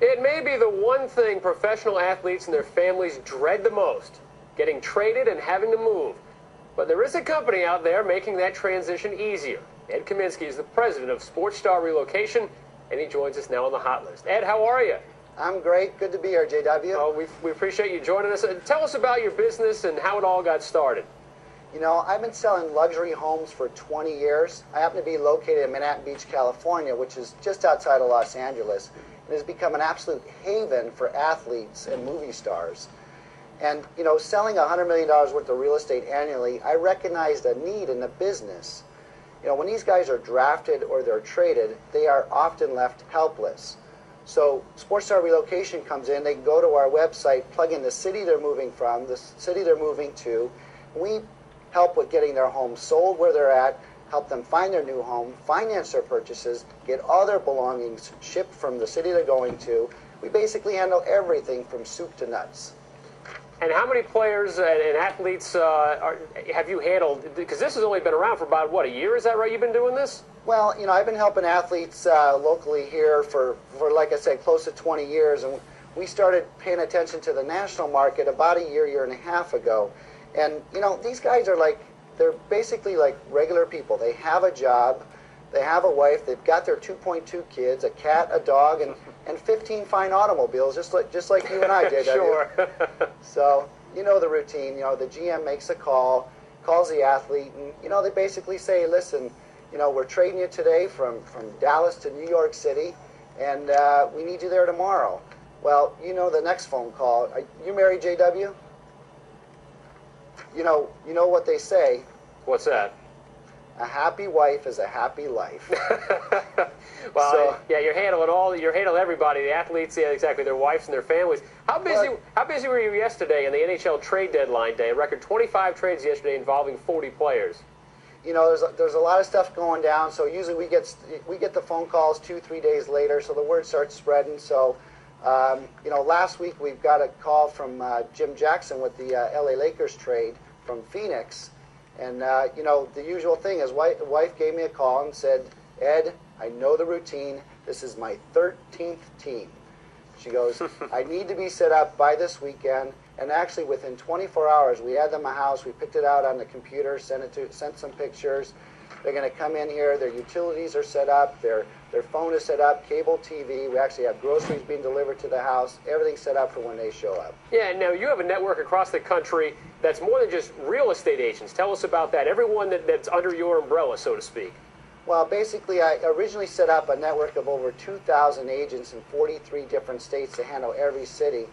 It may be the one thing professional athletes and their families dread the most, getting traded and having to move. But there is a company out there making that transition easier. Ed Kaminsky is the president of SportStar Relocation, and he joins us now on the hot list. Ed, how are you? I'm great. Good to be here, JW. Oh, we appreciate you joining us. Tell us about your business and how it all got started. You know, I've been selling luxury homes for 20 years. I happen to be located in Manhattan Beach, California, which is just outside of Los Angeles. It has become an absolute haven for athletes and movie stars. And, you know, selling $100 million worth of real estate annually, I recognized a need in the business. You know, when these guys are drafted or they're traded, they are often left helpless. So SportStar Relocation comes in, they can go to our website, plug in the city they're moving from, the city they're moving to. We help with getting their home sold where they're at, help them find their new home, finance their purchases, get all their belongings shipped from the city they're going to. We basically handle everything from soup to nuts. And how many players and athletes have you handled? Because this has only been around for about, what, a year? Is that right? You've been doing this? Well, you know, I've been helping athletes locally here for, like I said, close to 20 years. And we started paying attention to the national market about a year and a half ago. And, you know, these guys are like, they're basically like regular people. They have a job, they have a wife, they've got their 2.2 kids, a cat, a dog, and 15 fine automobiles, just like you and I did. Sure. So, you know the routine. You know, the GM makes a call, calls the athlete, and, you know, they basically say, listen, you know, we're trading you today from Dallas to New York City, and we need you there tomorrow. Well, you know the next phone call. Are you married, JW? You know what they say. What's that? A happy wife is a happy life. Well, so, yeah, you're handling everybody, the athletes, yeah, exactly, their wives and their families. How busy were you yesterday in the NHL trade deadline day? A record 25 trades yesterday involving 40 players. You know, there's a lot of stuff going down. So usually we get the phone calls 2-3 days later. So the word starts spreading. So you know, last week we've got a call from Jim Jackson with the LA Lakers trade from Phoenix. And, you know, the usual thing is wife gave me a call and said, Ed, I know the routine. This is my 13th team. She goes, I need to be set up by this weekend. And actually, within 24 hours, we had them a house. We picked it out on the computer, sent some pictures. They're going to come in here. Their utilities are set up. Their phone is set up, cable TV. We actually have groceries being delivered to the house. Everything's set up for when they show up. Yeah, now you have a network across the country that's more than just real estate agents. Tell us about that. Everyone that's under your umbrella, so to speak. Well, basically, I originally set up a network of over 2,000 agents in 43 different states to handle every city.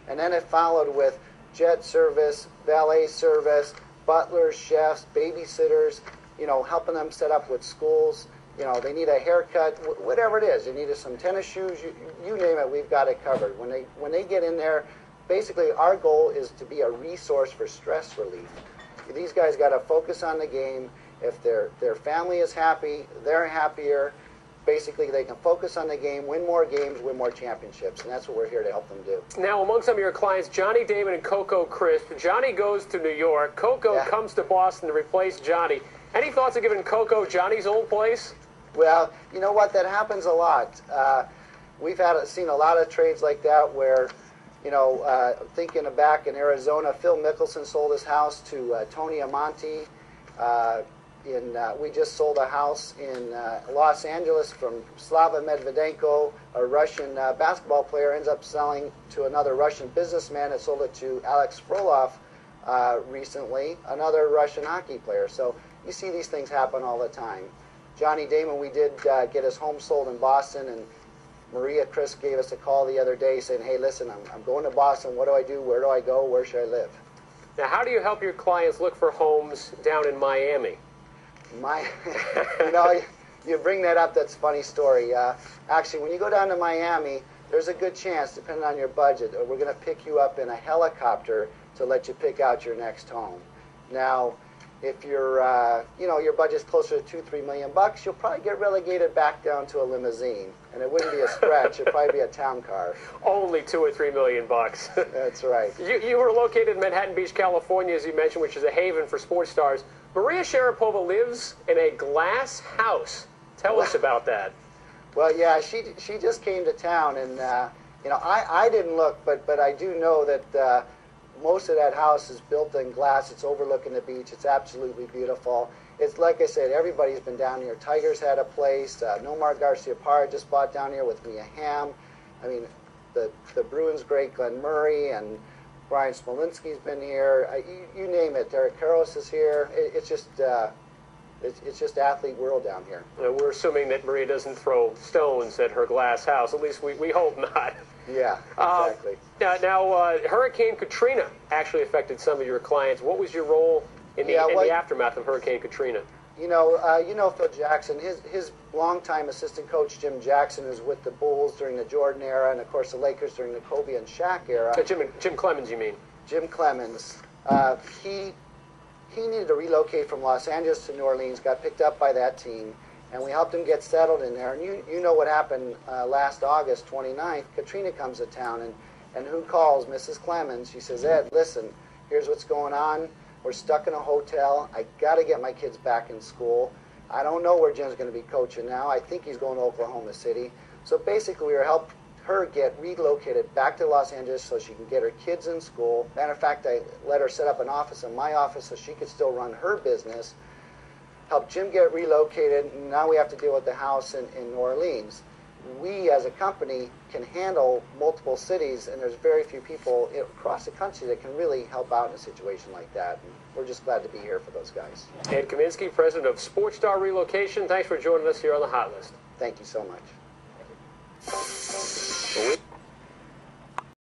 And then it followed with jet service, valet service, butlers, chefs, babysitters, you know, helping them set up with schools. You know, they need a haircut, whatever it is. They need some tennis shoes, you name it, we've got it covered. When they get in there, basically our goal is to be a resource for stress relief. These guys got to focus on the game. If their family is happy, they're happier. Basically, they can focus on the game, win more games, win more championships, and that's what we're here to help them do. Now, among some of your clients, Johnny Damon and Coco Crisp. Johnny goes to New York. Coco comes to Boston to replace Johnny. Any thoughts of giving Coco Johnny's old place? Well, you know what? That happens a lot. We've seen a lot of trades like that where, you know, thinking back in Arizona, Phil Mickelson sold his house to Tony Amonte. We just sold a house in Los Angeles from Slava Medvedenko, a Russian basketball player, ends up selling to another Russian businessman that sold it to Alex Frolov recently, another Russian hockey player. So you see these things happen all the time. Johnny Damon, we did get his home sold in Boston, and Maria Chris gave us a call the other day saying, hey, listen, I'm going to Boston. What do I do? Where do I go? Where should I live? Now, how do you help your clients look for homes down in Miami? You know, you bring that up, that's a funny story. Actually, when you go down to Miami, there's a good chance, depending on your budget, we're going to pick you up in a helicopter to let you pick out your next home. Now, if your budget's closer to $2-3 million, you'll probably get relegated back down to a limousine, and it wouldn't be a stretch. It'd probably be a town car. Only $2 or $3 million. That's right. You were located in Manhattan Beach, California, as you mentioned, which is a haven for sports stars. Maria Sharapova lives in a glass house. Tell us about that. Well, yeah, she just came to town, and You know, I didn't look, but I do know that most of that house is built in glass. It's overlooking the beach. It's absolutely beautiful. It's like I said, everybody's been down here. Tigers had a place. Nomar Garcia-Parra just bought down here with Mia Hamm. I mean, the Bruins great Glenn Murray and Brian Smolinski's been here. You name it. Derek Karros is here. It's just athlete world down here. We're assuming that Maria doesn't throw stones at her glass house. At least we hope not. Yeah, exactly. Now, Hurricane Katrina actually affected some of your clients. What was your role in the aftermath of Hurricane Katrina? You know Phil Jackson. His longtime assistant coach Jim Jackson is with the Bulls during the Jordan era, and of course the Lakers during the Kobe and Shaq era. Jim Clemens, you mean? Jim Clemens. He needed to relocate from Los Angeles to New Orleans. Got picked up by that team, and we helped him get settled in there. And you know what happened last August 29th? Katrina comes to town, and who calls? Mrs. Clemens. She says, Ed, listen, here's what's going on. We're stuck in a hotel. I got to get my kids back in school. I don't know where Jim's going to be coaching now. I think he's going to Oklahoma City. So basically, we helped her get relocated back to Los Angeles so she can get her kids in school. Matter of fact, I let her set up an office in my office so she could still run her business. Helped Jim get relocated, and now we have to deal with the house in New Orleans. We, as a company, can handle multiple cities, and there's very few people across the country that can really help out in a situation like that. And we're just glad to be here for those guys. Ed Kaminsky, president of SportStar Relocation. Thanks for joining us here on the Hot List. Thank you so much.